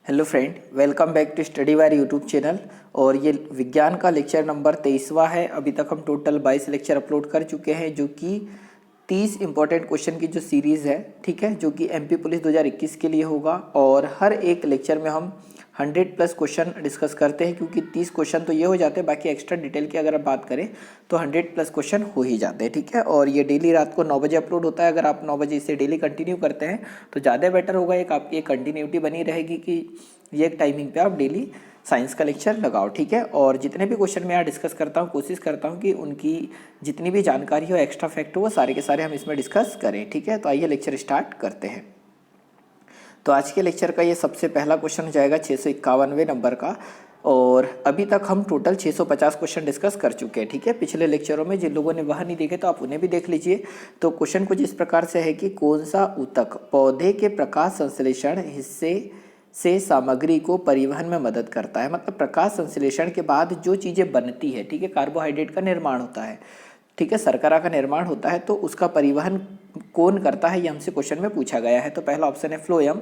Hello friend, welcome back to Study Wire YouTube channel. और ये विज्ञान का लेक्चर नंबर 23वां है। अभी तक हम टोटल 22 लेक्चर अपलोड कर चुके हैं, जो कि 30 इंपॉर्टेंट क्वेश्चन की जो सीरीज़ है, ठीक है, जो कि एमपी पुलिस 2021 के लिए होगा। और हर एक लेक्चर में हम 100+ क्वेश्चन डिस्कस करते हैं, क्योंकि 30 क्वेश्चन तो ये हो जाते हैं, बाकी एक्स्ट्रा डिटेल की अगर आप बात करें तो 100+ क्वेश्चन हो ही जाते हैं, ठीक है। और ये डेली रात को 9 बजे अपलोड होता है। अगर आप 9 बजे इसे डेली कंटिन्यू करते हैं तो ज़्यादा बेटर होगा, एक आपकी एक कंटिन्यूटी बनी रहेगी कि ये एक टाइमिंग पे आप डेली साइंस का लेक्चर लगाओ, ठीक है। और जितने भी क्वेश्चन मैं यहाँ डिस्कस करता हूँ, कोशिश करता हूँ कि उनकी जितनी भी जानकारी हो, एक्स्ट्रा फैक्ट हो, वो सारे के सारे हम इसमें डिस्कस करें, ठीक है। तो आइए लेक्चर स्टार्ट करते हैं। तो आज के लेक्चर का ये सबसे पहला क्वेश्चन हो जाएगा 651वें नंबर का। और अभी तक हम टोटल 650 क्वेश्चन डिस्कस कर चुके हैं, ठीक है। पिछले लेक्चरों में जिन लोगों ने वह नहीं देखे तो आप उन्हें भी देख लीजिए। तो क्वेश्चन कुछ इस प्रकार से है कि कौन सा ऊतक पौधे के प्रकाश संश्लेषण हिस्से से सामग्री को परिवहन में मदद करता है। मतलब प्रकाश संश्लेषण के बाद जो चीज़ें बनती है, ठीक है, कार्बोहाइड्रेट का निर्माण होता है, ठीक है, शर्करा का निर्माण होता है, तो उसका परिवहन कौन करता है, ये हमसे क्वेश्चन में पूछा गया है। तो पहला ऑप्शन है फ्लोएम,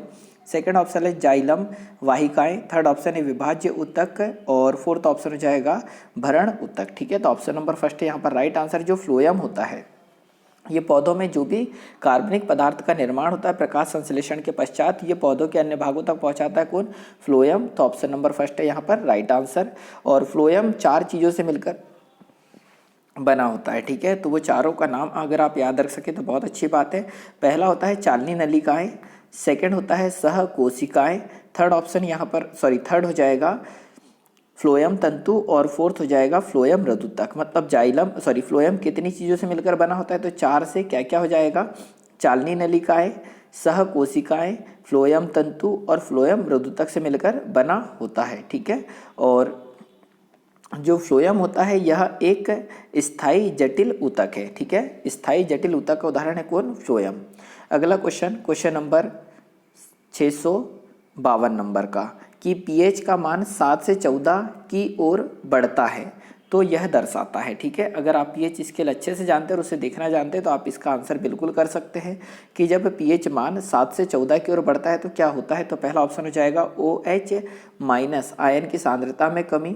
सेकंड ऑप्शन है जाइलम वाहिकाएं, थर्ड ऑप्शन है विभाज्य ऊतक, और फोर्थ ऑप्शन हो जाएगा भरण ऊतक, ठीक है। तो ऑप्शन नंबर फर्स्ट है यहाँ पर राइट आंसर। जो फ्लोएम होता है, ये पौधों में जो भी कार्बनिक पदार्थ का निर्माण होता है प्रकाश संश्लेषण के पश्चात, ये पौधों के अन्य भागों तक पहुंचाता है कौन? फ्लोएम। तो ऑप्शन नंबर फर्स्ट है यहाँ पर राइट आंसर। और फ्लोएम 4 चीज़ों से मिलकर बना होता है, ठीक है। तो वो चारों का नाम अगर आप याद रख सके तो बहुत अच्छी बात है। पहला होता है चालनी नलिकाएं, सेकंड होता है सह कोशिकाएं, थर्ड ऑप्शन यहाँ पर थर्ड हो जाएगा फ्लोएम तंतु, और फोर्थ हो जाएगा फ्लोएम मृदुतक। मतलब फ्लोएम कितनी चीज़ों से मिलकर बना होता है? तो 4 से। क्या क्या हो जाएगा? चालनी नलिकाएं, सह कोशिकाएं, फ्लोएम तंतु और फ्लोएम मृदुतक से मिलकर बना होता है, ठीक है। और जो फ्लोएम होता है यह एक स्थायी जटिल ऊतक है, ठीक है। स्थायी जटिल ऊतक का उदाहरण है कौन? फ्लोएम। अगला क्वेश्चन नंबर 652 नंबर का, कि पीएच का मान 7 से 14 की ओर बढ़ता है तो यह दर्शाता है, ठीक है। अगर आप पीएच स्केल अच्छे से जानते हैं और उसे देखना जानते हैं तो आप इसका आंसर बिल्कुल कर सकते हैं कि जब पीएच मान 7 से 14 की ओर बढ़ता है तो क्या होता है। तो पहला ऑप्शन हो जाएगा OH- आयन की सांद्रता में कमी,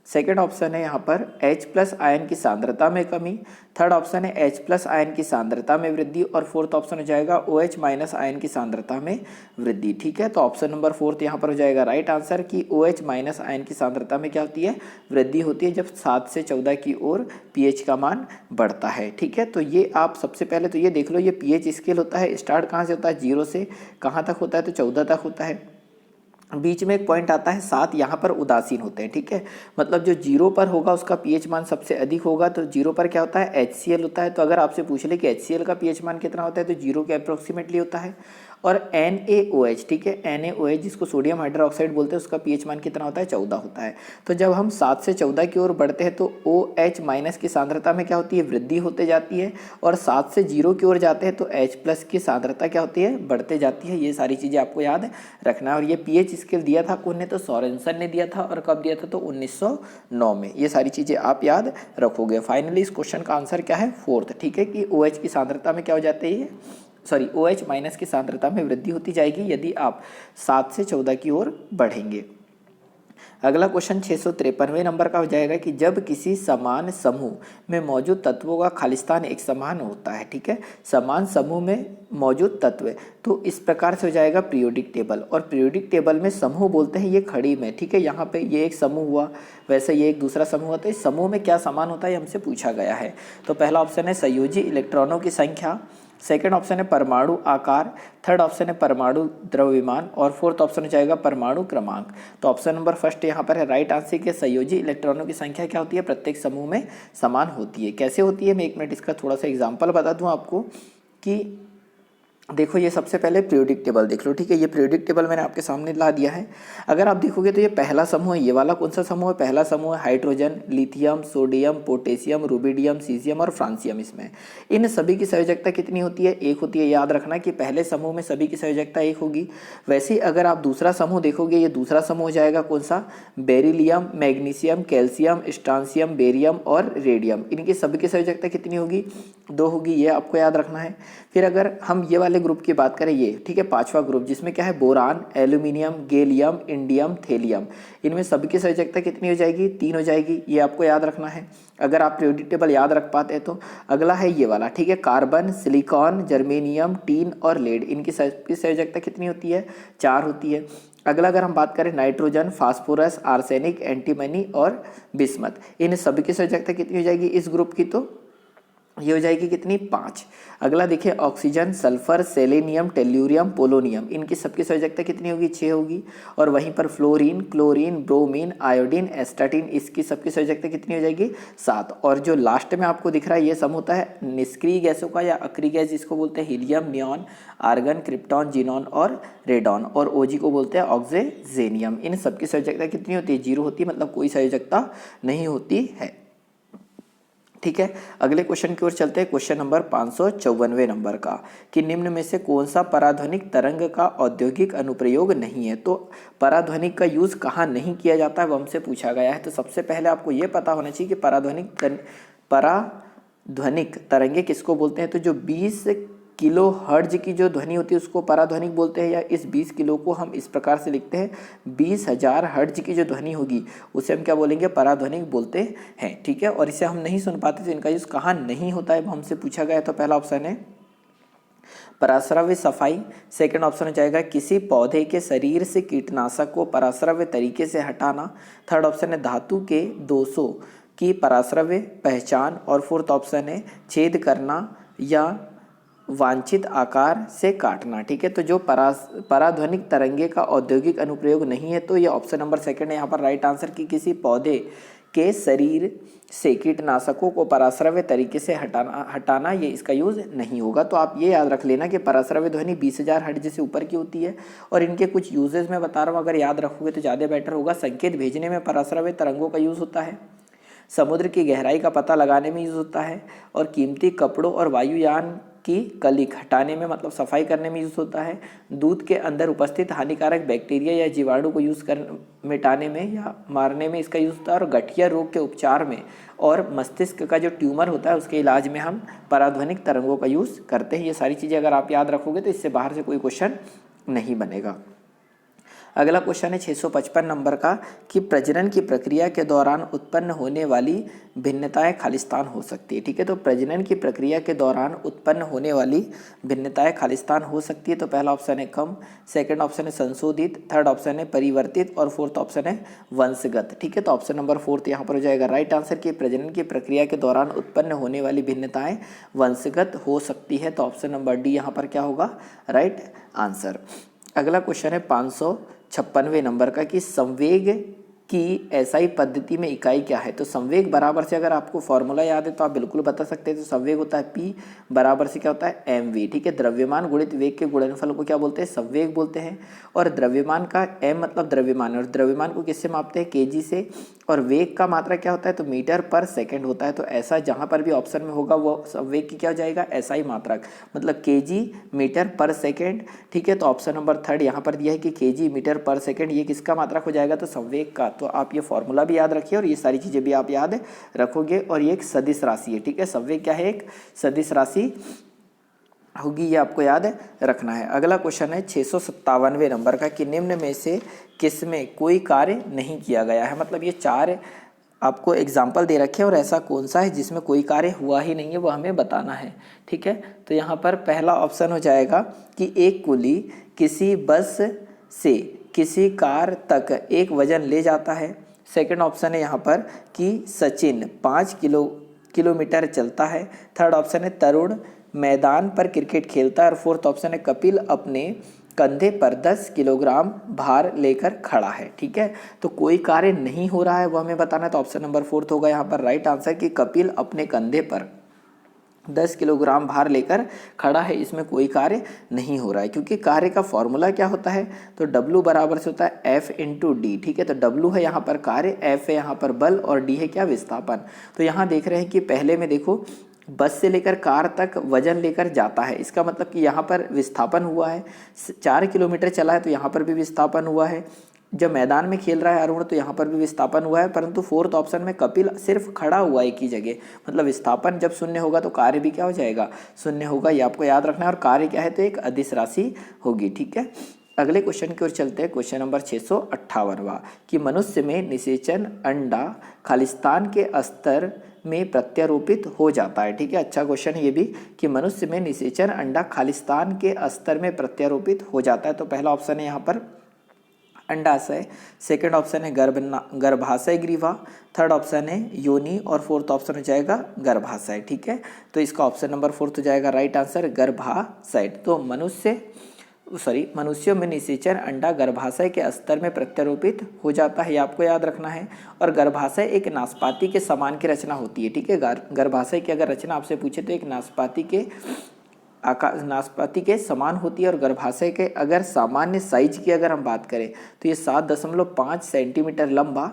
सेकेंड ऑप्शन है यहाँ पर H+ आयन की सांद्रता में कमी, थर्ड ऑप्शन है H+ आयन की सांद्रता में वृद्धि, और फोर्थ ऑप्शन हो जाएगा OH- आयन की सांद्रता में वृद्धि, ठीक है। तो ऑप्शन नंबर फोर्थ यहाँ पर हो जाएगा राइट आंसर कि OH- आयन की सांद्रता में क्या होती है? वृद्धि होती है जब 7 से 14 की ओर पीएच का मान बढ़ता है, ठीक है। तो ये आप सबसे पहले तो ये देख लो, ये पीएच स्केल होता है, स्टार्ट कहाँ से होता है? 0 से कहाँ तक होता है? तो 14 तक होता है। बीच में एक पॉइंट आता है 7, यहाँ पर उदासीन होते हैं, ठीक है। मतलब जो 0 पर होगा उसका पीएच मान सबसे अधिक होगा। तो 0 पर क्या होता है? HCl होता है। तो अगर आपसे पूछ ले कि HCl का पीएच मान कितना होता है, तो 0 के अप्रोक्सीमेटली होता है। और NaOH, ठीक है, NaOH जिसको सोडियम हाइड्रोक्साइड बोलते हैं, उसका पीएच मान कितना होता है? 14 होता है। तो जब हम 7 से 14 की ओर बढ़ते हैं तो OH- की सांद्रता में क्या होती है? वृद्धि होते जाती है। और 7 से 0 की ओर जाते हैं तो H+ की सांद्रता क्या होती है? बढ़ते जाती है। ये सारी चीज़ें आपको याद रखना है। और ये पीएच स्केल दिया था कौन ने? तो सोरेनसन ने दिया था। और कब दिया था? तो 1909 में। ये सारी चीज़ें आप याद रखोगे। फाइनली इस क्वेश्चन का आंसर क्या है? फोर्थ, ठीक है, कि OH की सांद्रता में क्या हो जाती है? OH- की सांद्रता में वृद्धि होती जाएगी यदि आप 7 से 14 की ओर बढ़ेंगे। अगला क्वेश्चन 653वें नंबर का हो जाएगा कि जब किसी समान समूह में मौजूद तत्वों का खालिस्तान एक समान होता है, ठीक है, समान समूह में मौजूद तत्व, तो इस प्रकार से हो जाएगा पीरियोडिक टेबल। और पीरियोडिक टेबल में समूह बोलते हैं ये खड़ी में, ठीक है। यहाँ पे ये एक समूह हुआ, वैसे ये एक दूसरा समूह हुआ। तो इस समूह में क्या समान होता है, हमसे पूछा गया है। तो पहला ऑप्शन है संयोजी इलेक्ट्रॉनों की संख्या, सेकंड ऑप्शन है परमाणु आकार, थर्ड ऑप्शन है परमाणु द्रव्यमान, और फोर्थ ऑप्शन हो जाएगा परमाणु क्रमांक। तो ऑप्शन नंबर फर्स्ट यहाँ पर है राइट आंसर के संयोजी इलेक्ट्रॉनों की संख्या क्या होती है? प्रत्येक समूह में समान होती है। कैसे होती है? मैं 1 मिनट इसका थोड़ा सा एग्जाम्पल बता दूँ आपको कि देखो, ये सबसे पहले पीरियोडिक टेबल देख लो, ठीक है। ये पीरियोडिक टेबल मैंने आपके सामने ला दिया है। अगर आप देखोगे तो ये पहला समूह है। ये वाला कौन सा समूह है? पहला समूह है hydrogen, lithium, sodium, potassium, rubidium, caesium और फ्रांसियम। इसमें इन सभी की संयोजकता कितनी होती है? 1 होती है। याद रखना कि पहले समूह में सभी की संयोजकता 1 होगी। वैसे ही अगर आप दूसरा समूह देखोगे, ये दूसरा समूह हो जाएगा कौन सा? Beryllium, magnesium, calcium, strontium, barium और रेडियम। इनकी सभी की संयोजकता कितनी होगी? 2 होगी। ये आपको याद रखना है। फिर अगर हम ये वाले वाले ग्रुप की बात करें ये, ठीक है, पांचवा ग्रुप जिसमें क्या है boron, aluminium, gallium, indium, thallium, इनमें सबकी संयोजकता कितनी हो जाएगी? 3 हो जाएगी। ये आपको याद रखना है अगर आप पीरियोडिक टेबल याद रख पाते हैं तो। अगला है ये वाला, ठीक है, कार्बन, सिलिकॉन, जर्मेनियम, टीन और लेड, इनकी सबकी संयोजकता कितनी होती है? 4 होती है। अगला अगर हम बात करें नाइट्रोजन, फास्फोरस, आर्सेनिक, एंटीमनी और बिस्मथ, इन सभी की संयोजकता कितनी हो जाएगी इस ग्रुप की? तो ये हो जाएगी कितनी? 5। अगला देखिए oxygen, sulphur, selenium, tellurium, polonium, इनकी सबकी संयोजकता कितनी होगी? 6 होगी। और वहीं पर fluorine, chlorine, bromine, iodine, astatine, इसकी सबकी संयोजकता कितनी हो जाएगी? 7। और जो लास्ट में आपको दिख रहा है ये सम होता है निष्क्रिय गैसों का या अक्रिय गैस जिसको बोलते हैं helium, neon, argon, krypton, xenon और रेडॉन, और ओजी को बोलते हैं ऑक्सीजेनियम। इन सबकी संयोजकता कितनी होती है? 0 होती है, मतलब कोई संयोजकता नहीं होती है। ठीक है, अगले क्वेश्चन की ओर चलते हैं। क्वेश्चन नंबर 554 नंबर का, कि निम्न में से कौन सा पराध्वनिक तरंग का औद्योगिक अनुप्रयोग नहीं है? तो पराध्वनिक का यूज़ कहाँ नहीं किया जाता है वो हमसे पूछा गया है। तो सबसे पहले आपको ये पता होना चाहिए कि पराध्वनिक तरंगे किसको बोलते हैं। तो जो 20 किलो हर्ज की जो ध्वनि होती है उसको पराध्वनिक बोलते हैं, या इस 20 किलो को हम इस प्रकार से लिखते हैं 20,000 हर्ज की जो ध्वनि होगी उसे हम क्या बोलेंगे? पराध्वनिक बोलते हैं। ठीक है, और इसे हम नहीं सुन पाते तो इनका यूज़ कहाँ नहीं होता है वो हमसे पूछा गया है। तो पहला ऑप्शन है पराश्रव्य सफाई, सेकंड ऑप्शन हो जाएगा किसी पौधे के शरीर से कीटनाशक को पराश्रव्य तरीके से हटाना, थर्ड ऑप्शन है धातु के दोषों की पराश्रव्य पहचान, और फोर्थ ऑप्शन है छेद करना या वांछित आकार से काटना। ठीक है, तो जो पराध्वनिक तरंगे का औद्योगिक अनुप्रयोग नहीं है तो ये ऑप्शन नंबर सेकंड है यहाँ पर राइट आंसर, की किसी पौधे के शरीर से कीटनाशकों को पराश्रव्य तरीके से हटाना ये इसका यूज़ नहीं होगा। तो आप ये याद रख लेना कि पराश्रव्य ध्वनि 20,000 हर्ट्ज से ऊपर की होती है, और इनके कुछ यूजेस मैं बता रहा हूँ, अगर याद रखोगे तो ज़्यादा बेटर होगा। संकेत भेजने में पराश्रव्य तरंगों का यूज़ होता है, समुद्र की गहराई का पता लगाने में यूज़ होता है, और कीमती कपड़ों और वायुयान की कलिक हटाने में मतलब सफाई करने में यूज़ होता है, दूध के अंदर उपस्थित हानिकारक बैक्टीरिया या जीवाणु को मिटाने में या मारने में इसका यूज़ होता है, और गठिया रोग के उपचार में और मस्तिष्क का जो ट्यूमर होता है उसके इलाज में हम पराध्वनिक तरंगों का यूज़ करते हैं। ये सारी चीज़ें अगर आप याद रखोगे तो इससे बाहर से कोई क्वेश्चन नहीं बनेगा। अगला क्वेश्चन है 655 नंबर का, कि प्रजनन की प्रक्रिया के दौरान उत्पन्न होने वाली भिन्नताएं खालिस्तान हो सकती है। ठीक है, तो प्रजनन की प्रक्रिया के दौरान उत्पन्न होने वाली भिन्नताएं खालिस्तान हो सकती है। तो पहला ऑप्शन है कम, सेकंड ऑप्शन है संशोधित, थर्ड ऑप्शन है परिवर्तित, और फोर्थ ऑप्शन है वंशगत। ठीक है, तो ऑप्शन नंबर फोर्थ यहाँ पर हो जाएगा राइट आंसर, की प्रजनन की प्रक्रिया के दौरान उत्पन्न होने वाली भिन्नताएं वंशगत हो सकती है। तो ऑप्शन नंबर डी यहाँ पर क्या होगा? Right answer. अगला क्वेश्चन है 556वें नंबर का, कि संवेग की एसआई पद्धति में इकाई क्या है? तो संवेग बराबर से अगर आपको फॉर्मूला याद है तो आप बिल्कुल बता सकते हैं। तो संवेग होता है P बराबर से क्या होता है? mv। ठीक है, द्रव्यमान गुणित वेग के गुणनफल को क्या बोलते हैं? संवेग बोलते हैं। और द्रव्यमान का m मतलब द्रव्यमान, और द्रव्यमान को किससे मापते हैं? kg से। और वेग का मात्रा क्या होता है? तो मीटर पर सेकेंड होता है। तो ऐसा जहाँ पर भी ऑप्शन में होगा वो संवेग की क्या हो जाएगा? एसआई मात्रक, मतलब kg मीटर पर सेकेंड। ठीक है, तो ऑप्शन नंबर थर्ड यहाँ पर दिया है कि kg मीटर पर सेकेंड, ये किसका मात्रक हो जाएगा? तो संवेग का। तो आप ये फॉर्मूला भी याद रखिए और ये सारी चीज़ें भी आप याद रखोगे। और ये एक सदिश राशि है। ठीक है, संवेग क्या है? एक सदिश राशि होगी, ये आपको याद रखना है। अगला क्वेश्चन है 657वें नंबर का, कि निम्न में से किसमें कोई कार्य नहीं किया गया है? मतलब ये 4 आपको एग्जाम्पल दे रखे हैं और ऐसा कौन सा है जिसमें कोई कार्य हुआ ही नहीं है वो हमें बताना है। ठीक है, तो यहाँ पर पहला ऑप्शन हो जाएगा कि एक कुली किसी बस से किसी कार तक एक वजन ले जाता है। सेकंड ऑप्शन है यहाँ पर कि सचिन 5 किलोमीटर चलता है। थर्ड ऑप्शन है तरुण मैदान पर क्रिकेट खेलता है। और फोर्थ ऑप्शन है कपिल अपने कंधे पर 10 किलोग्राम भार लेकर खड़ा है। ठीक है, तो कोई कार्य नहीं हो रहा है वो हमें बताना है। तो ऑप्शन नंबर फोर्थ होगा यहाँ पर राइट आंसर, कि कपिल अपने कंधे पर 10 किलोग्राम भार लेकर खड़ा है। इसमें कोई कार्य नहीं हो रहा है, क्योंकि कार्य का फॉर्मूला क्या होता है? तो W बराबर से होता है F इंटू डी। ठीक है, तो W है यहाँ पर कार्य, F है यहाँ पर बल, और D है क्या? विस्थापन। तो यहाँ देख रहे हैं कि पहले में देखो बस से लेकर कार तक वजन लेकर जाता है, इसका मतलब कि यहाँ पर विस्थापन हुआ है। 4 किलोमीटर चला है तो यहाँ पर भी विस्थापन हुआ है। जब मैदान में खेल रहा है अरुण तो यहाँ पर भी विस्थापन हुआ है, परंतु फोर्थ ऑप्शन में कपिल सिर्फ खड़ा हुआ एक ही जगह, मतलब विस्थापन जब शून्य होगा तो कार्य भी क्या हो जाएगा, शून्य होगा। ये आपको याद रखना है। और कार्य क्या है, तो एक अदिश राशि होगी। ठीक है, अगले क्वेश्चन की ओर चलते हैं। क्वेश्चन नंबर 658वां कि मनुष्य में निषेचन अंडा खालिस्तान के स्तर में प्रत्यारोपित हो जाता है। ठीक है, अच्छा क्वेश्चन है ये भी कि मनुष्य में निषेचन अंडा खालिस्तान के स्तर में प्रत्यारोपित हो जाता है। तो पहला ऑप्शन है यहाँ पर अंडाशय, सेकंड ऑप्शन है गर्भाशय ग्रीवा, थर्ड ऑप्शन है योनि और फोर्थ ऑप्शन हो जाएगा गर्भाशय। ठीक है, तो इसका ऑप्शन नंबर फोर्थ हो जाएगा राइट आंसर गर्भाशय। तो मनुष्यों में निषेचन अंडा गर्भाशय के स्तर में प्रत्यारोपित हो जाता है, ये आपको याद रखना है। और गर्भाशय एक नाशपाती के समान की रचना होती है। ठीक है, गर्भाशय की अगर रचना आपसे पूछे तो एक नाशपाती के समान होती है। और गर्भाशय के अगर सामान्य साइज की अगर हम बात करें तो ये 7.5 सेंटीमीटर लंबा,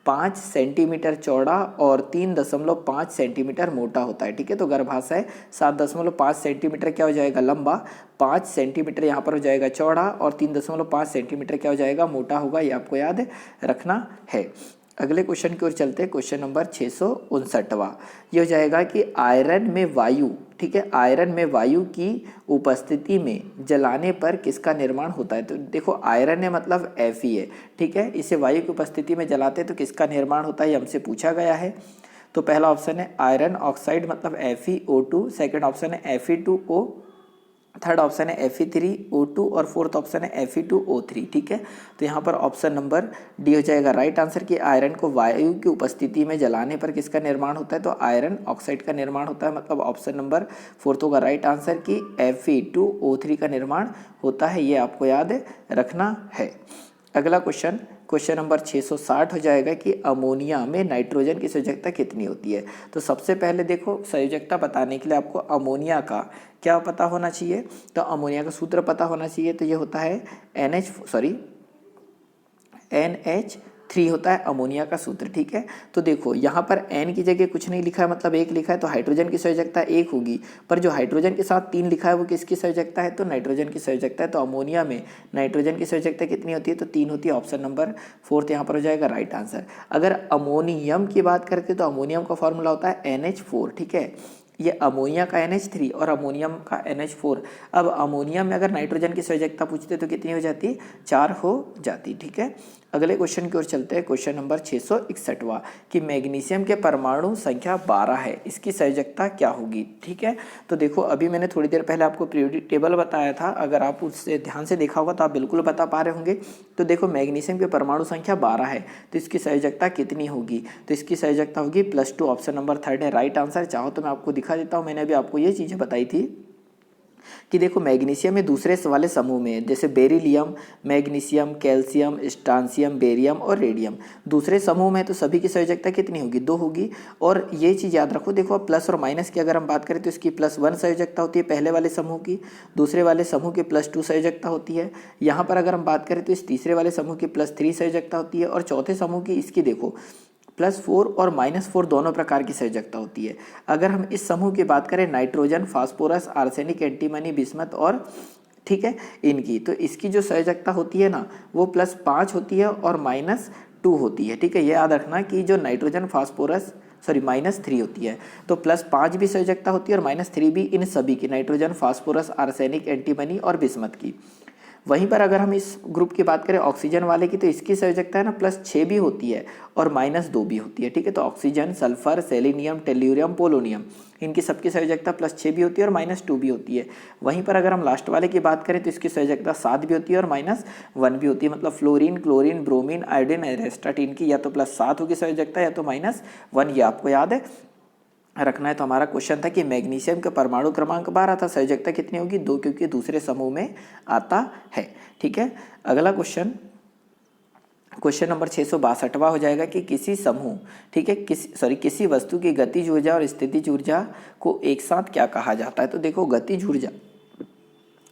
5 सेंटीमीटर चौड़ा और 3.5 सेंटीमीटर मोटा होता है। ठीक है, तो गर्भाशय 7.5 सेंटीमीटर क्या हो जाएगा लंबा, 5 सेंटीमीटर यहाँ पर हो जाएगा चौड़ा और 3.5 सेंटीमीटर क्या हो जाएगा मोटा होगा, ये आपको याद रखना है। अगले क्वेश्चन की ओर चलते हैं। क्वेश्चन नंबर 659वां ये हो जाएगा कि आयरन में वायु, ठीक है, आयरन में वायु की उपस्थिति में जलाने पर किसका निर्माण होता है। तो देखो आयरन है मतलब Fe है। ठीक है, इसे वायु की उपस्थिति में जलाते हैं तो किसका निर्माण होता है, हमसे पूछा गया है। तो पहला ऑप्शन है आयरन ऑक्साइड मतलब FeO2, सेकंड ऑप्शन है Fe2O, थर्ड ऑप्शन है Fe3O2 और फोर्थ ऑप्शन है Fe2O3। ठीक है, तो यहाँ पर ऑप्शन नंबर डी हो जाएगा राइट आंसर कि आयरन को वायु की उपस्थिति में जलाने पर किसका निर्माण होता है, तो आयरन ऑक्साइड का निर्माण होता है, मतलब ऑप्शन नंबर फोर्थ होगा राइट आंसर कि Fe2O3 का निर्माण होता है, ये आपको याद रखना है। अगला क्वेश्चन नंबर 660 हो जाएगा कि अमोनिया में नाइट्रोजन की संयोजकता कितनी होती है। तो सबसे पहले देखो संयोजकता बताने के लिए आपको अमोनिया का क्या पता होना चाहिए, तो अमोनिया का सूत्र पता होना चाहिए। तो ये होता है NH3 होता है अमोनिया का सूत्र। ठीक है, तो देखो यहाँ पर N की जगह कुछ नहीं लिखा है मतलब 1 लिखा है, तो हाइड्रोजन की संयोजकता 1 होगी, पर जो हाइड्रोजन के साथ 3 लिखा है वो किसकी संयोजकता है, तो नाइट्रोजन की संयोजकता है। तो अमोनिया में नाइट्रोजन की संयोजकता कितनी होती है, तो 3 होती है, ऑप्शन नंबर फोर्थ यहाँ पर हो जाएगा राइट आंसर। अगर अमोनियम की बात करते तो अमोनियम का फॉर्मूला होता है NH4। ठीक है, ये अमोनिया का NH3 और अमोनियम का NH4। अब अमोनियम में अगर नाइट्रोजन की संयोजकता पूछते तो कितनी हो जाती, 4 हो जाती। ठीक है, अगले क्वेश्चन की ओर चलते हैं। क्वेश्चन नंबर 661वां कि मैग्नीशियम के परमाणु संख्या 12 है, इसकी संयोजकता क्या होगी। ठीक है, तो देखो अभी मैंने थोड़ी देर पहले आपको पीरियोडिक टेबल बताया था, अगर आप उससे ध्यान से देखा होगा तो आप बिल्कुल बता पा रहे होंगे। तो देखो मैग्नीशियम के परमाणु संख्या 12 है, तो इसकी संयोजकता कितनी होगी, तो इसकी संयोजकता होगी +2, ऑप्शन नंबर थर्ड है राइट आंसर। चाहो तो मैं आपको दिखा देता हूँ, मैंने अभी आपको ये चीज़ें बताई थी कि देखो मैग्नीशियम में दूसरे वाले समूह में जैसे beryllium, magnesium, calcium, strontium, barium और रेडियम, दूसरे समूह में तो सभी की संयोजकता कितनी होगी, 2 होगी। और ये चीज़ याद रखो, देखो प्लस और माइनस की अगर हम बात करें तो इसकी +1 संयोजकता होती है पहले वाले समूह की, दूसरे वाले समूह की +2 संयोजकता होती है। यहाँ पर अगर हम बात करें तो इस तीसरे वाले समूह की +3 संयोजकता होती है और चौथे समूह की इसकी देखो +4 और -4 दोनों प्रकार की संयोजकता होती है। अगर हम इस समूह की बात करें nitrogen, phosphorus, arsenic, antimony, bismuth और ठीक है इनकी, तो इसकी जो संयोजकता होती है ना वो +5 होती है और -2 होती है। ठीक है, ये याद रखना कि जो नाइट्रोजन, फास्फोरस -3 होती है, तो +5 भी संयोजकता होती है और -3 भी, इन सभी की नाइट्रोजन, फास्फोरस, आर्सेनिक, एंटीमनी और बिस्मथ की। वहीं पर अगर हम इस ग्रुप की बात करें ऑक्सीजन वाले की, तो इसकी संयोजकता है ना +6 भी होती है और -2 भी होती है। ठीक है, तो oxygen, sulphur, selenium, tellurium, polonium, इनकी सबकी संयोजकता +6 भी होती है और -2 भी होती है। वहीं पर अगर हम लास्ट वाले की बात करें तो इसकी संयोजकता 7 भी होती है और -1 भी होती है, मतलब फ्लोरीन, क्लोरीन, ब्रोमीन, आयोडीन, एरेस्टाटीन की या तो +7 होगी संयोजकता या तो -1, ये आपको याद है रखना है। तो हमारा क्वेश्चन था कि मैग्नीशियम का परमाणु क्रमांक 12 था, संयोजकता कितनी होगी, 2, क्योंकि दूसरे समूह में आता है। ठीक है, अगला क्वेश्चन नंबर 662वां हो जाएगा कि किसी समूह, ठीक है, किसी वस्तु की गतिज ऊर्जा और स्थितिज ऊर्जा को एक साथ क्या कहा जाता है। तो देखो गतिज ऊर्जा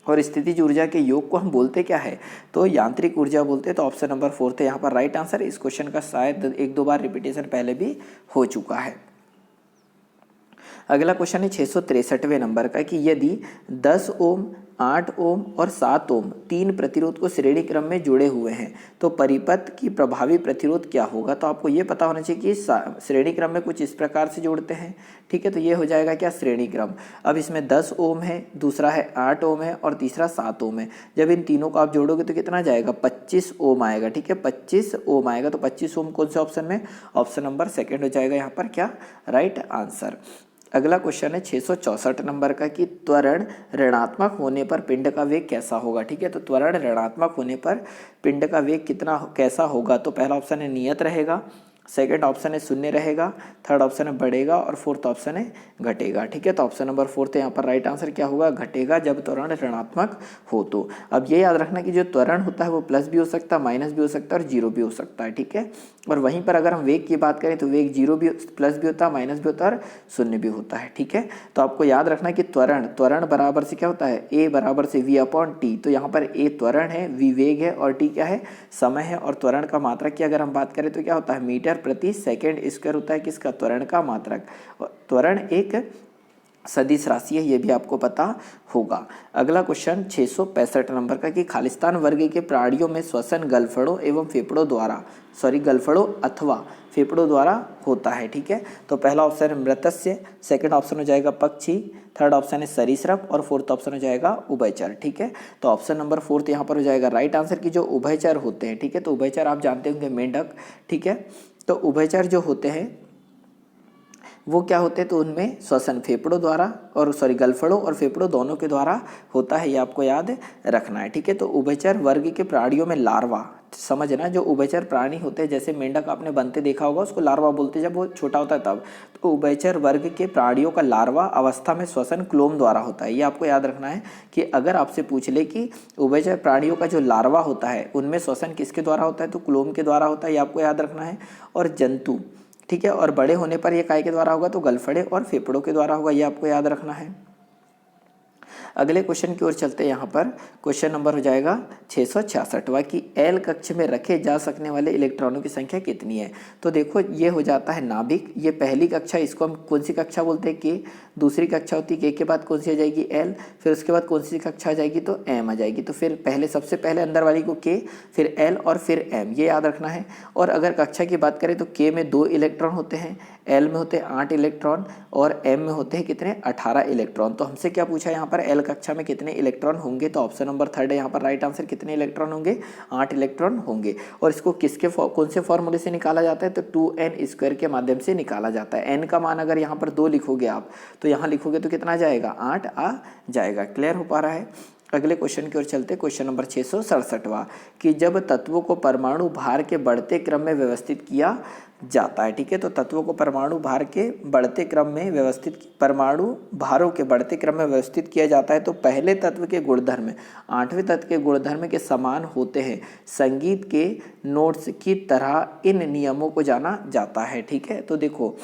और स्थितिज ऊर्जा के योग को हम बोलते क्या है, तो यांत्रिक ऊर्जा बोलते हैं। तो ऑप्शन नंबर फोर्थ है यहाँ पर राइट आंसर। इस क्वेश्चन का शायद 1-2 बार रिपीटेशन पहले भी हो चुका है। अगला क्वेश्चन है 663वें नंबर का कि यदि 10 ओम 8 ओम और 7 ओम तीन प्रतिरोध को श्रेणी क्रम में जुड़े हुए हैं, तो परिपथ की प्रभावी प्रतिरोध क्या होगा। तो आपको ये पता होना चाहिए कि श्रेणी क्रम में कुछ इस प्रकार से जोड़ते हैं, ठीक है। तो ये हो जाएगा क्या, श्रेणी क्रम। अब इसमें 10 ओम है, दूसरा है 8 ओम है और तीसरा 7 ओम है। जब इन तीनों को आप जोड़ोगे तो कितना जाएगा, 25 ओम आएगा, ठीक है। 25 ओम आएगा। तो 25 ओम कौन से ऑप्शन में, ऑप्शन नंबर सेकंड हो जाएगा यहाँ पर क्या, राइट आंसर। अगला क्वेश्चन है 664 नंबर का कि त्वरण ऋणात्मक होने पर पिंड का वेग कैसा होगा, ठीक है। तो त्वरण ऋणात्मक होने पर पिंड का वेग कितना कैसा होगा। तो पहला ऑप्शन है नियत रहेगा, सेकंड ऑप्शन है शून्य रहेगा, थर्ड ऑप्शन है बढ़ेगा और फोर्थ ऑप्शन है घटेगा, ठीक है। तो ऑप्शन नंबर फोर्थ यहाँ पर राइट आंसर क्या होगा, घटेगा, जब त्वरण ऋणात्मक हो तो। अब ये याद रखना कि जो त्वरण होता है वो प्लस भी हो सकता है, माइनस भी हो सकता है और जीरो भी हो सकता है, ठीक है। और वहीं पर अगर हम वेग की बात करें तो वेग जीरो भी, प्लस भी होता है, माइनस भी होता है और शून्य भी होता है, ठीक है। तो आपको याद रखना कि त्वरण बराबर से क्या होता है, ए बराबर से वी अपॉन टी। तो यहाँ पर ए त्वरण है, वी वेग है और टी क्या है, समय है। और त्वरण का मात्रक की अगर हम बात करें तो क्या होता है, मीटर प्रति सेकंड स्क्वायर होता है किसका, त्वरण का मात्रक। त्वरण एक सदिश राशि है, ये भी आपको पता होगा। अगला क्वेश्चन 665 नंबर का कि खालिस्तान वर्ग के प्राणियों में श्वसन गलफड़ों एवं फेफड़ों द्वारा, गलफड़ों अथवा फेफड़ों द्वारा होता है, ठीक है। तो पहला ऑप्शन है मृत्स्य, सेकंड ऑप्शन हो जाएगा पक्षी, थर्ड ऑप्शन है सरीसृप और फोर्थ ऑप्शन हो जाएगा उभयचर, ठीक है। तो ऑप्शन नंबर फोर्थ यहाँ पर हो जाएगा राइट आंसर की जो उभयचर होते हैं, ठीक है। तो उभयचर आप जानते होंगे मेंढक, ठीक है। तो उभयचर जो होते हैं वो क्या होते हैं, तो उनमें श्वसन फेफड़ों द्वारा और गलफड़ों और फेफड़ों दोनों के द्वारा होता है, ये आपको याद रखना है, ठीक है। तो उभयचर वर्ग के प्राणियों में लार्वा, समझना, जो उभयचर प्राणी होते हैं जैसे मेंढक आपने बनते देखा होगा, उसको लार्वा बोलते हैं जब वो छोटा होता है तब। तो उभयचर वर्ग के प्राणियों का लार्वा अवस्था में श्वसन क्लोम द्वारा होता है, ये आपको याद रखना है कि अगर आपसे पूछ ले कि उभयचर प्राणियों का जो लार्वा होता है उनमें श्वसन किसके द्वारा होता है, तो क्लोम के द्वारा होता है, ये आपको याद रखना है। और जंतु, ठीक है, और बड़े होने पर ये काय के द्वारा होगा, तो गलफड़े और फेफड़ों के द्वारा होगा, ये आपको याद रखना है। अगले क्वेश्चन की ओर चलते हैं। यहाँ पर क्वेश्चन नंबर हो जाएगा 666वां कि एल कक्ष में रखे जा सकने वाले इलेक्ट्रॉनों की संख्या कितनी है। तो देखो ये हो जाता है नाभिक, ये पहली कक्षा, इसको हम कौन सी कक्षा बोलते हैं, के। दूसरी कक्षा होती है के के बाद कौन सी आ जाएगी, एल। फिर उसके बाद कौन सी कक्षा आ जाएगी, तो एम आ जाएगी। तो फिर पहले सबसे पहले अंदर वाली को के, फिर एल और फिर एम, ये याद रखना है। और अगर कक्षा की बात करें तो के में 2 इलेक्ट्रॉन होते हैं, एल में होते हैं 8 इलेक्ट्रॉन और एम में होते हैं कितने, 18 इलेक्ट्रॉन। तो हमसे क्या पूछा यहाँ पर, एल कक्षा में कितने इलेक्ट्रॉन होंगे। तो ऑप्शन नंबर थर्ड है यहाँ पर राइट आंसर, कितने इलेक्ट्रॉन होंगे, 8 इलेक्ट्रॉन होंगे। और इसको कौन से फॉर्मूले से निकाला जाता है, तो 2n² के माध्यम से निकाला जाता है। n का मान अगर यहाँ पर 2 लिखोगे आप, तो यहाँ लिखोगे तो कितना जाएगा, 8 आ जाएगा। क्लियर हो पा रहा है। अगले क्वेश्चन की ओर चलते, क्वेश्चन नंबर 667वां कि जब तत्वों को परमाणु भार के बढ़ते क्रम में व्यवस्थित किया जाता है, ठीक है। तो तत्वों को परमाणु भार के बढ़ते क्रम में व्यवस्थित, परमाणु भारों के बढ़ते क्रम में व्यवस्थित किया जाता है, तो पहले तत्व के गुणधर्म 8वें तत्व के गुणधर्म के समान होते हैं। संगीत के नोट्स की तरह इन नियमों को जाना जाता है, ठीक है। तो देखो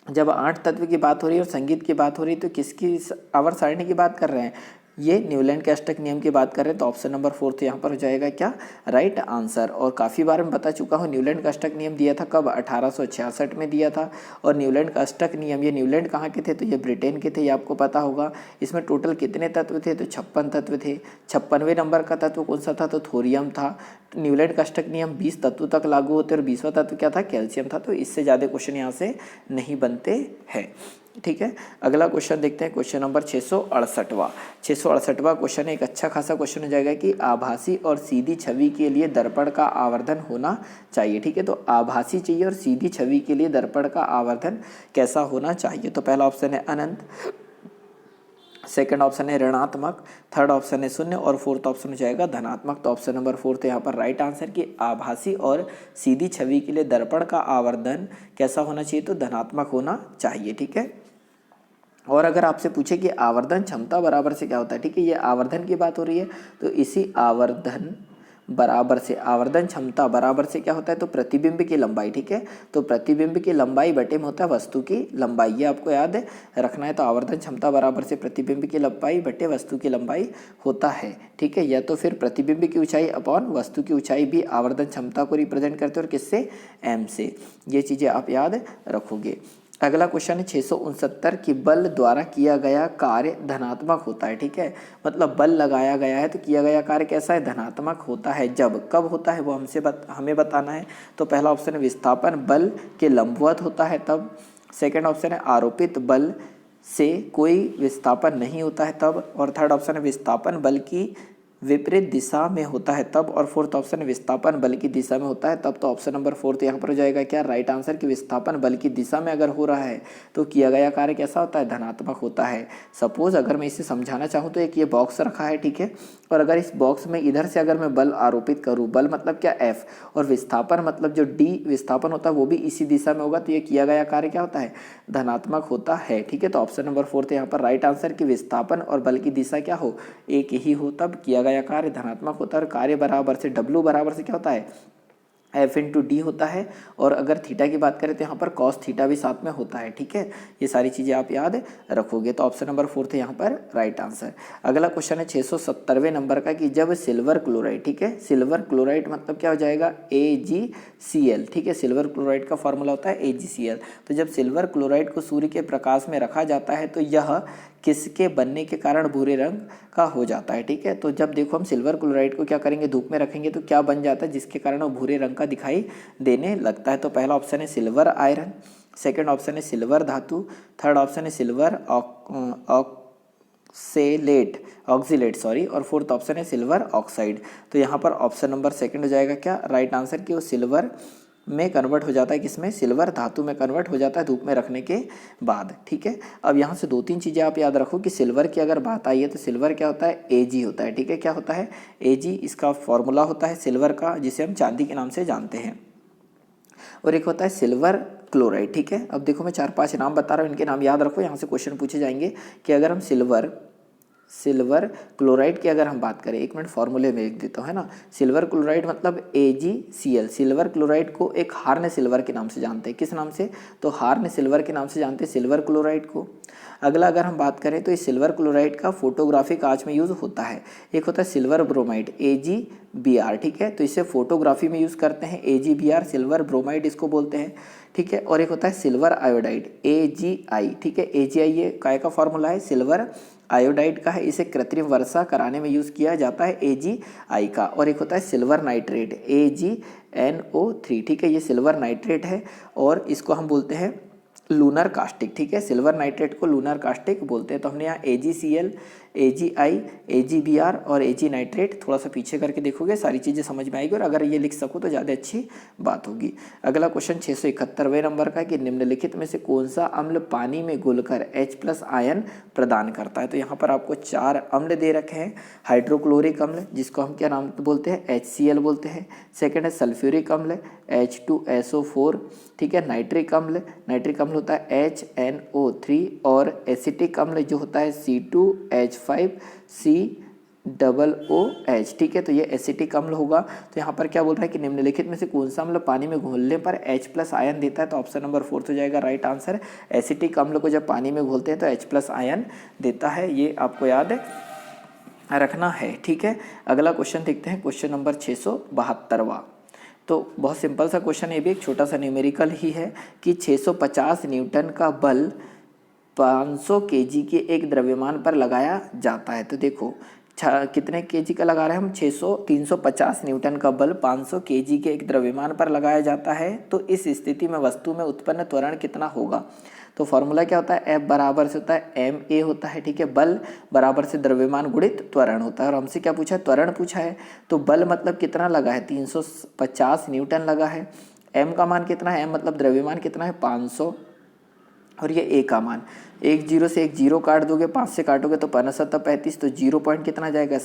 जब 8 तत्व की बात हो रही है और संगीत की बात हो रही है, तो किसकी आवर्त सारणी की बात कर रहे हैं, ये न्यूलैंड के अष्टक नियम की बात कर रहे हैं। तो ऑप्शन नंबर फोर्थ यहाँ पर हो जाएगा क्या, राइट आंसर। और काफ़ी बार मैं बता चुका हूँ, न्यूलैंड का अष्टक नियम दिया था कब, 1866 में दिया था। और न्यूलैंड का अष्टक नियम, ये न्यूलैंड कहाँ के थे, तो ये ब्रिटेन के थे, ये आपको पता होगा। इसमें टोटल कितने तत्व थे, तो 56 तत्व थे। 56वें नंबर का तत्व कौन सा था, तो थोरियम था। तो न्यूलैंड का अष्टक नियम 20 तत्व तक लागू होते और 20वां तत्व क्या था, कैल्शियम था। तो इससे ज़्यादा क्वेश्चन यहाँ से नहीं बनते हैं, ठीक है। अगला क्वेश्चन देखते हैं, क्वेश्चन नंबर 668वां क्वेश्चन एक अच्छा खासा क्वेश्चन हो जाएगा कि आभासी और सीधी छवि के लिए दर्पण का आवर्धन होना चाहिए, ठीक है। तो आभासी चाहिए और सीधी छवि के लिए दर्पण का आवर्धन कैसा होना चाहिए। तो पहला ऑप्शन है अनंत, सेकंड ऑप्शन है ऋणात्मक, थर्ड ऑप्शन है शून्य और फोर्थ ऑप्शन हो जाएगा धनात्मक। तो ऑप्शन नंबर फोर्थ यहाँ पर राइट आंसर कि आभासी और सीधी छवि के लिए दर्पण का आवर्धन कैसा होना चाहिए, तो धनात्मक होना चाहिए, ठीक है। और अगर आपसे पूछे कि आवर्धन क्षमता बराबर से क्या होता है, ठीक है, ये आवर्धन की बात हो रही है, तो इसी आवर्धन बराबर से, आवर्धन क्षमता बराबर से क्या होता है, तो प्रतिबिंब की लंबाई, ठीक है। तो प्रतिबिंब की लंबाई बटे में होता है वस्तु की लंबाई, ये आपको याद रखना है। तो आवर्धन क्षमता बराबर से प्रतिबिंब की लंबाई बटे वस्तु की लंबाई होता है, ठीक है। या तो फिर प्रतिबिंब की ऊंचाई अपॉन वस्तु की ऊंचाई भी आवर्धन क्षमता को रिप्रेजेंट करते हैं, और किससे, एम से। ये चीज़ें आप याद रखोगे। अगला क्वेश्चन है 669 कि बल द्वारा किया गया कार्य धनात्मक होता है। ठीक है, मतलब बल लगाया गया है तो किया गया कार्य कैसा है, धनात्मक होता है। जब कब होता है वो हमें बताना है। तो पहला ऑप्शन है विस्थापन बल के लंबवत होता है तब। सेकंड ऑप्शन है आरोपित बल से कोई विस्थापन नहीं होता है तब। और थर्ड ऑप्शन है विस्थापन बल की विपरीत दिशा में होता है तब। और फोर्थ ऑप्शन विस्थापन बल की दिशा में होता है तब। तो ऑप्शन नंबर फोर्थ यहाँ पर हो जाएगा क्या, राइट आंसर कि विस्थापन बल की दिशा में अगर हो रहा है तो किया गया कार्य कैसा होता है, धनात्मक होता है। सपोज अगर मैं इसे समझाना चाहूँ तो एक ये बॉक्स रखा है, ठीक है, और अगर इस बॉक्स में इधर से अगर मैं बल आरोपित करूँ, बल मतलब क्या F, और विस्थापन मतलब जो D विस्थापन होता है वो भी इसी दिशा में होगा, तो ये किया गया कार्य क्या होता है, धनात्मक होता है। ठीक है, तो ऑप्शन नंबर फोर्थ यहाँ पर राइट आंसर कि विस्थापन और बल की दिशा क्या हो, एक ही हो, तब किया गया कार्य धनात्मक होता है। और कार्य बराबर से W बराबर से क्या होता है, F इंटू डी होता है। और अगर थीटा की बात करें तो यहाँ पर कॉस थीटा भी साथ में होता है। ठीक है, ये सारी चीज़ें आप याद रखोगे। तो ऑप्शन नंबर फोर्थ है यहाँ पर राइट आंसर। अगला क्वेश्चन है 670वें नंबर का कि जब सिल्वर क्लोराइड, ठीक है, सिल्वर क्लोराइड मतलब क्या हो जाएगा, AgCl। ठीक है, सिल्वर क्लोराइड का फॉर्मूला होता है AgCl। तो जब सिल्वर क्लोराइड को सूर्य के प्रकाश में रखा जाता है तो यह किसके बनने के कारण भूरे रंग का हो जाता है। ठीक है, तो जब देखो हम सिल्वर क्लोराइड को क्या करेंगे, धूप में रखेंगे तो क्या बन जाता है, जिसके कारण वो भूरे रंग का दिखाई देने लगता है। तो पहला ऑप्शन है सिल्वर आयरन, सेकंड ऑप्शन है सिल्वर धातु, थर्ड ऑप्शन है सिल्वर ऑक्सीलेट सॉरी, और फोर्थ ऑप्शन है सिल्वर ऑक्साइड। तो यहाँ पर ऑप्शन नंबर सेकंड हो जाएगा क्या, राइट आंसर कि वो सिल्वर में कन्वर्ट हो जाता है, किसमें, सिल्वर धातु में कन्वर्ट हो जाता है धूप में रखने के बाद। ठीक है, अब यहाँ से दो तीन चीज़ें आप याद रखो कि सिल्वर की अगर बात आई है तो सिल्वर क्या होता है, Ag होता है। ठीक है, क्या होता है, Ag, इसका फॉर्मूला होता है सिल्वर का, जिसे हम चांदी के नाम से जानते हैं। और एक होता है सिल्वर क्लोराइड। ठीक है, अब देखो मैं 4-5 नाम बता रहा हूँ, इनके नाम याद रखो, यहाँ से क्वेश्चन पूछे जाएंगे कि अगर हम सिल्वर क्लोराइड की अगर हम बात करें, एक मिनट फॉर्मूले में लिख देता हूँ, है ना। सिल्वर क्लोराइड मतलब AgCl। सिल्वर क्लोराइड को एक हार्न सिल्वर के नाम से जानते हैं, किस नाम से, तो हार्न सिल्वर के नाम से जानते हैं सिल्वर क्लोराइड को। अगला अगर हम बात करें तो इस सिल्वर क्लोराइड का फोटोग्राफी कांच में यूज़ होता है। एक होता है सिल्वर ब्रोमाइड AgBr। ठीक है, तो इसे फोटोग्राफी में यूज़ करते हैं, AgBr सिल्वर ब्रोमाइड इसको बोलते हैं। ठीक है, और एक होता है सिल्वर आयोडाइड AgI। ठीक है, AgI ये काय का फॉर्मूला है, सिल्वर आयोडाइड का है, इसे कृत्रिम वर्षा कराने में यूज़ किया जाता है AgI का। और एक होता है सिल्वर नाइट्रेट AgNO3। ठीक है, ये सिल्वर नाइट्रेट है और इसको हम बोलते हैं लूनर कास्टिक। ठीक है, सिल्वर नाइट्रेट को लूनर कास्टिक बोलते हैं। तो हमने यहाँ AgCl, AgI, AgBr और Ag नाइट्रेट थोड़ा सा पीछे करके देखोगे, सारी चीज़ें समझ में आएगी, और अगर ये लिख सको तो ज़्यादा अच्छी बात होगी। अगला क्वेश्चन 671वें नंबर का कि निम्नलिखित में से कौन सा अम्ल पानी में घुलकर H+ आयन प्रदान करता है। तो यहाँ पर आपको 4 अम्ल दे रखे हैं। हाइड्रोक्लोरिक अम्ल, जिसको हम क्या नाम बोलते हैं, HCl बोलते हैं। सेकेंड है सल्फ्यूरिक अम्ल H2SO4। ठीक है, नाइट्रिक अम्ल होता है HNO3। और एसिटिक अम्ल जो होता है C2H5COOH। ठीक है, तो ये एसिटिक अम्ल होगा। तो यहाँ पर क्या बोल रहा है कि निम्नलिखित में से कौन सा अम्ल पानी में घोलने पर H+ आयन देता है। तो ऑप्शन नंबर फोर्थ हो जाएगा राइट आंसर। एसिटिक अम्ल को जब पानी में घोलते हैं तो H+ आयन देता है, ये आपको याद रखना है। ठीक है, अगला क्वेश्चन देखते हैं, क्वेश्चन नंबर 672वां। तो बहुत सिंपल सा क्वेश्चन, ये भी एक छोटा सा न्यूमेरिकल ही है कि 650 न्यूटन का बल 500 kg के एक द्रव्यमान पर लगाया जाता है। तो देखो कितने केजी का लगा रहे हैं हम, 350 न्यूटन का बल 500 kg के एक द्रव्यमान पर लगाया जाता है। तो इस स्थिति में वस्तु में उत्पन्न त्वरण कितना होगा। तो फॉर्मूला क्या होता है, F बराबर से होता है ma होता है। ठीक है, बल बराबर से द्रव्यमान गुणित त्वरण होता है। और हमसे क्या पूछा है, त्वरण पूछा है। तो बल मतलब कितना लगा है, 350 न्यूटन लगा है। m का मान कितना है, m मतलब द्रव्यमान कितना है, 500। और ये a का मान, 10 से एक 0 काट दोगे, 5 से काटोगे तो 5-7-35, तो 0 पॉइंट कितना जाएगा,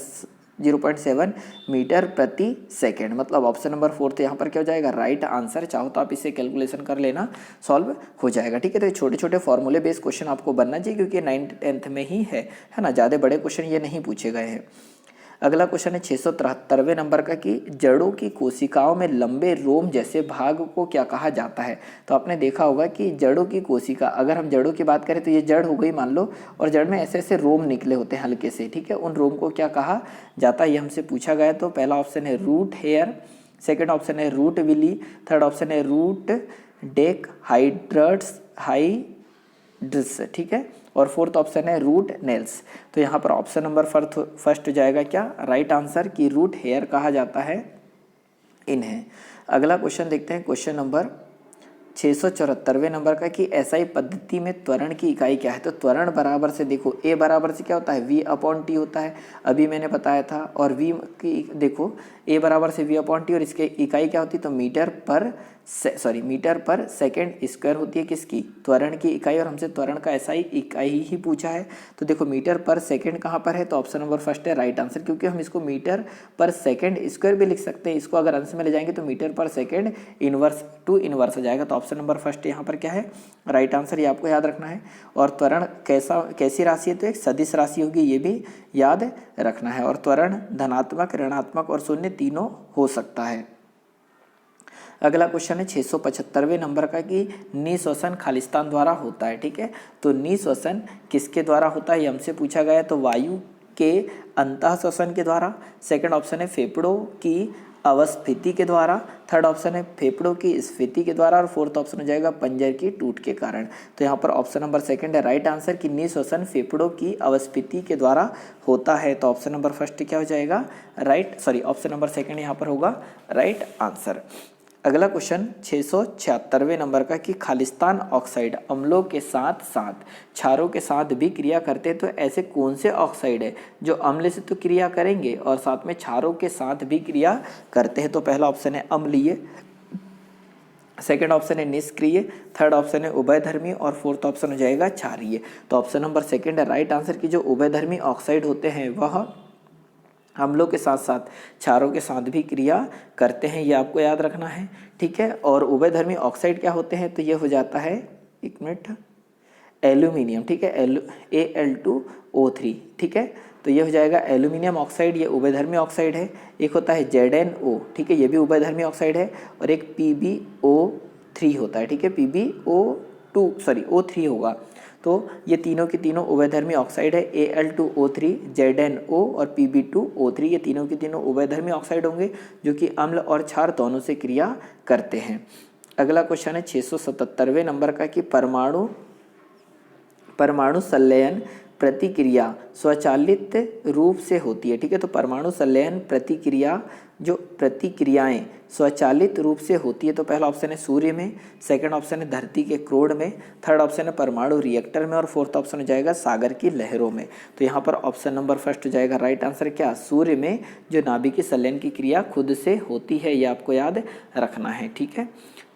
0.7 मीटर प्रति सेकेंड। मतलब ऑप्शन नंबर फोर्थ यहाँ पर क्या हो जाएगा, राइट आंसर। चाहो तो आप इसे कैलकुलेशन कर लेना, सॉल्व हो जाएगा। ठीक है, तो ये छोटे छोटे फॉर्मूले बेस्ड क्वेश्चन आपको बनना चाहिए, क्योंकि 9th-10th में ही है ना, ज़्यादा बड़े क्वेश्चन ये नहीं पूछे गए हैं। अगला क्वेश्चन है 673वें नंबर का कि जड़ों की कोशिकाओं में लंबे रोम जैसे भाग को क्या कहा जाता है। तो आपने देखा होगा कि जड़ों की कोशिका, अगर हम जड़ों की बात करें तो ये जड़ हो गई मान लो, और जड़ में ऐसे ऐसे रोम निकले होते हैं हल्के से। ठीक है, उन रोम को क्या कहा जाता है, ये हमसे पूछा गया। तो पहला ऑप्शन है रूट हेयर, सेकेंड ऑप्शन है रूट विली, थर्ड ऑप्शन है रूट डेक हाइड्रट्स, हाइड्स, ठीक है। और फोर्थ ऑप्शन है रूट नेल्स। तो यहाँ पर ऑप्शन नंबर फर्स्ट हो जाएगा क्या राइट आंसर, कि रूट हेयर कहा जाता है इन्हें। अगला क्वेश्चन देखते हैं, क्वेश्चन नंबर 674वें नंबर का, कि एसआई पद्धति में त्वरण की इकाई क्या है। तो त्वरण बराबर से देखो ए बराबर से क्या होता है v अपॉन टी होता है, अभी मैंने बताया था। और v की देखो ए बराबर से v अपॉन टी, और इसके इकाई क्या होती है तो मीटर पर सेकेंड स्क्वायर होती है किसकी, त्वरण की इकाई। और हमसे त्वरण का एसआई इकाई ही पूछा है। तो देखो मीटर पर सेकेंड कहाँ पर है, तो ऑप्शन नंबर फर्स्ट है राइट आंसर, क्योंकि हम इसको मीटर पर सेकेंड स्क्वायर भी लिख सकते हैं। इसको अगर अंश में ले जाएंगे तो मीटर पर सेकेंड इनवर्स टू इनवर्स हो जाएगा। तो ऑप्शन नंबर फर्स्ट यहाँ पर क्या है राइट आंसर, ये आपको याद रखना है। और त्वरण कैसी राशि है, तो एक सदिश राशि होगी, ये भी याद रखना है। और त्वरण धनात्मक, ऋणात्मक और शून्य तीनों हो सकता है। अगला क्वेश्चन है 675वें नंबर का, कि निःश्वसन खालिस्तान द्वारा होता है, ठीक है। तो निःश्वसन किसके द्वारा होता है, ये हमसे पूछा गया है। तो वायु के अंतः श्वसन के द्वारा, सेकंड ऑप्शन है फेफड़ों की अवस्थिति के द्वारा, थर्ड ऑप्शन है फेफड़ों की स्फीति के द्वारा, और फोर्थ ऑप्शन हो जाएगा पंजर की टूट के कारण। तो यहाँ पर ऑप्शन नंबर सेकंड है राइट आंसर, कि निःश्वसन फेफड़ों की अवस्थिति के द्वारा होता है। तो ऑप्शन नंबर फर्स्ट क्या हो जाएगा ऑप्शन नंबर सेकंड यहाँ पर होगा राइट आंसर। अगला क्वेश्चन 676वें नंबर का, कि खालिस्तान ऑक्साइड अम्लों के साथ साथ क्षारों के साथ भी क्रिया करते हैं। तो ऐसे कौन से ऑक्साइड है जो अम्ल से तो क्रिया करेंगे और साथ में क्षारों के साथ भी क्रिया करते हैं। तो पहला ऑप्शन है अम्लीय, सेकेंड ऑप्शन है निष्क्रिय, थर्ड ऑप्शन है उभयधर्मी, और फोर्थ ऑप्शन हो जाएगा क्षारीय। तो ऑप्शन नंबर सेकंड है राइट आंसर, की जो उभयधर्मी ऑक्साइड होते हैं वह अम्लों के साथ साथ क्षारों के साथ भी क्रिया करते हैं, ये आपको याद रखना है, ठीक है। और उभयधर्मी ऑक्साइड क्या होते हैं, तो ये हो जाता है एक मिनट एल्यूमिनियम, ठीक है, Al2O3, ठीक है। तो ये हो जाएगा एल्यूमिनियम ऑक्साइड, ये उभयधर्मी ऑक्साइड है। एक होता है ZnO, ठीक है, ये भी उभयधर्मी ऑक्साइड है। और एक PbO3 होता है, ठीक है, O3 होगा। तो ये तीनों के तीनों उभयधर्मी ऑक्साइड है, Al2O3, ZnO और Pb2O3, ये तीनों के तीनों उभयधर्मी ऑक्साइड होंगे जो कि अम्ल और क्षार दोनों से क्रिया करते हैं। अगला क्वेश्चन है 677वें नंबर का, कि परमाणु संलयन प्रतिक्रिया स्वचालित रूप से होती है, ठीक है। तो परमाणु संलयन प्रतिक्रियाएं स्वचालित रूप से होती है। तो पहला ऑप्शन है सूर्य में, सेकंड ऑप्शन है धरती के क्रोड में, थर्ड ऑप्शन है परमाणु रिएक्टर में, और फोर्थ ऑप्शन हो जाएगा सागर की लहरों में। तो यहाँ पर ऑप्शन नंबर फर्स्ट हो जाएगा राइट आंसर, क्या सूर्य में जो नाभिकीय संलयन की क्रिया खुद से होती है, ये आपको याद रखना है, ठीक है।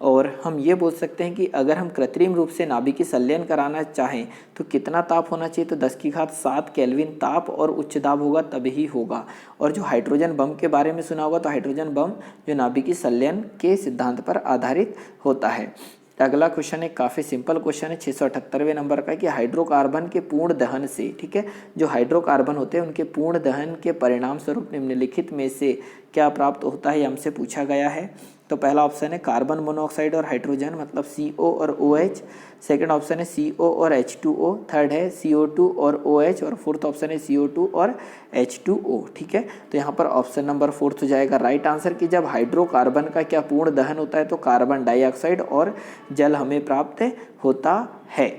और हम ये बोल सकते हैं कि अगर हम कृत्रिम रूप से नाभिकीय संलयन कराना चाहें तो कितना ताप होना चाहिए, तो 10⁷ केल्विन ताप और उच्च दाब होगा तभी होगा। और जो हाइड्रोजन बम के बारे में सुना होगा, तो हाइड्रोजन बम जो नाभिकीय संलयन के सिद्धांत पर आधारित होता है। अगला क्वेश्चन है काफ़ी सिंपल क्वेश्चन है 678वें नंबर का, कि हाइड्रोकार्बन के पूर्ण दहन से, ठीक है, जो हाइड्रोकार्बन होते हैं उनके पूर्ण दहन के परिणाम स्वरूप निम्नलिखित में से क्या प्राप्त होता है, ये हमसे पूछा गया है। तो पहला ऑप्शन है कार्बन मोनोऑक्साइड और हाइड्रोजन, मतलब CO और OH, सेकंड ऑप्शन है CO और H2O, थर्ड है CO2 और OH, और फोर्थ ऑप्शन है CO2 और H2O, ठीक है। तो यहाँ पर ऑप्शन नंबर फोर्थ हो जाएगा राइट आंसर, कि जब हाइड्रोकार्बन का क्या पूर्ण दहन होता है तो कार्बन डाइऑक्साइड और जल हमें प्राप्त होता है,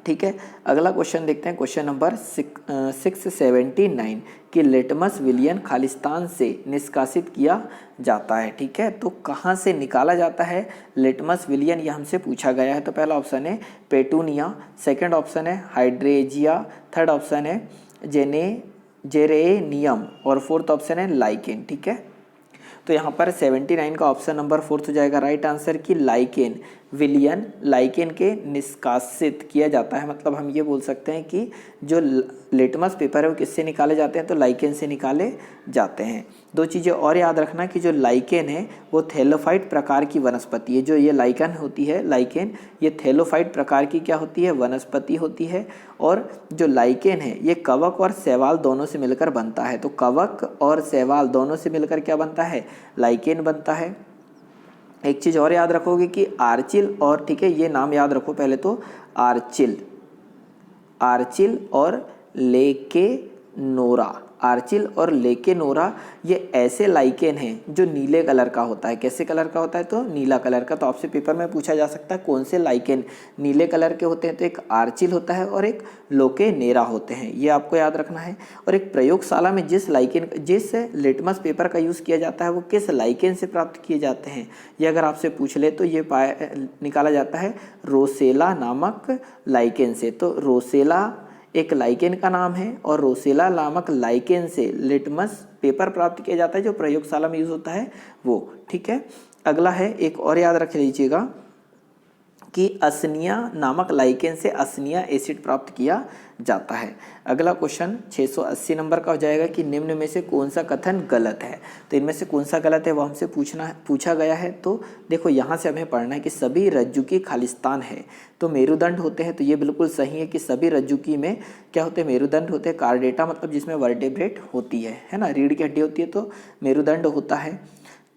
ठीक है। अगला क्वेश्चन देखते हैं, क्वेश्चन नंबर 679, कि लिटमस विलयन खालिस्तान से निष्कासित किया जाता है, ठीक है। तो कहाँ से निकाला जाता है लिटमस विलयन, ये हमसे पूछा गया है। तो पहला ऑप्शन है पेटूनिया, सेकंड ऑप्शन है हाइड्रेजिया, थर्ड ऑप्शन है जेरेनियम, और फोर्थ ऑप्शन है लाइकेन, ठीक है। तो यहाँ पर 79 का ऑप्शन नंबर फोर्थ हो जाएगा राइट आंसर, की लाइकेन विलयन लाइकेन के निष्कासित किया जाता है। मतलब हम ये बोल सकते हैं कि जो लिटमस पेपर है वो किससे निकाले जाते हैं, तो लाइकेन से निकाले जाते हैं। दो चीज़ें और याद रखना कि जो लाइकेन है वो थैलोफाइट प्रकार की वनस्पति है। जो ये लाइकेन होती है, लाइकेन, ये थैलोफाइट प्रकार की क्या होती है, वनस्पति होती है। और जो लाइकेन है ये कवक और शैवाल दोनों से मिलकर बनता है। तो कवक और शैवाल दोनों से मिलकर क्या बनता है, लाइकेन बनता है। एक चीज़ और याद रखोगे कि आर्चिल और, ठीक है, ये नाम याद रखो पहले तो, आर्चिल और लेकेनोरा, आर्चिल और लेकेनोरा ये ऐसे लाइकेन हैं जो नीले कलर का होता है। कैसे कलर का होता है? तो नीला कलर का। तो आपसे पेपर में पूछा जा सकता है कौन से लाइकेन नीले कलर के होते हैं, तो एक आर्चिल होता है और एक लोकेनेरा होते हैं, ये आपको याद रखना है। और एक प्रयोगशाला में जिस लिटमस पेपर का यूज़ किया जाता है वो किस लाइकेन से प्राप्त किए जाते हैं, ये अगर आपसे पूछ ले तो ये निकाला जाता है रोसेला नामक लाइकेन से। तो रोसेला एक लाइकेन का नाम है और रोसेला नामक लाइकेन से लिटमस पेपर प्राप्त किया जाता है जो प्रयोगशाला में यूज होता है वो। ठीक है, अगला है, एक और याद रख लीजिएगा कि असनिया नामक लाइकेन से असनिया एसिड प्राप्त किया जाता है। अगला क्वेश्चन 680 नंबर का हो जाएगा कि निम्न में से कौन सा कथन गलत है। तो इनमें से कौन सा गलत है वो हमसे पूछा गया है। तो देखो यहाँ से हमें पढ़ना है कि सभी रज्जुकी खालिस्तान है तो मेरुदंड होते हैं, तो ये बिल्कुल सही है कि सभी रज्जुकी में क्या होते हैं, मेरुदंड होते हैं। कार्डेटा मतलब जिसमें वर्टेब्रेट होती है ना, रीढ़ की हड्डी होती है तो मेरुदंड होता है।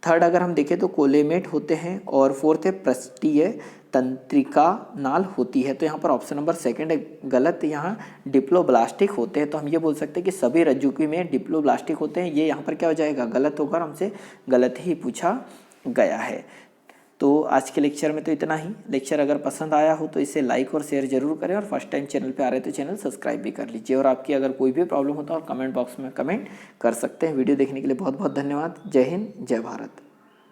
थर्ड अगर हम देखें तो कोलेमेट होते हैं और फोर्थ है पृष्ठीय तंत्रिका नाल होती है। तो यहाँ पर ऑप्शन नंबर सेकंड है गलत, यहाँ डिप्लोब्लास्टिक होते हैं। तो हम ये बोल सकते हैं कि सभी रज्जुकी में डिप्लोब्लास्टिक होते हैं, ये यहाँ पर क्या हो जाएगा, गलत होगा, हमसे गलत ही पूछा गया है। तो आज के लेक्चर में तो इतना ही। लेक्चर अगर पसंद आया हो तो इसे लाइक और शेयर जरूर करें और फर्स्ट टाइम चैनल पे आ रहे तो चैनल सब्सक्राइब भी कर लीजिए। और आपकी अगर कोई भी प्रॉब्लम हो तो आप कमेंट बॉक्स में कमेंट कर सकते हैं। वीडियो देखने के लिए बहुत बहुत धन्यवाद। जय हिंद, जय भारत।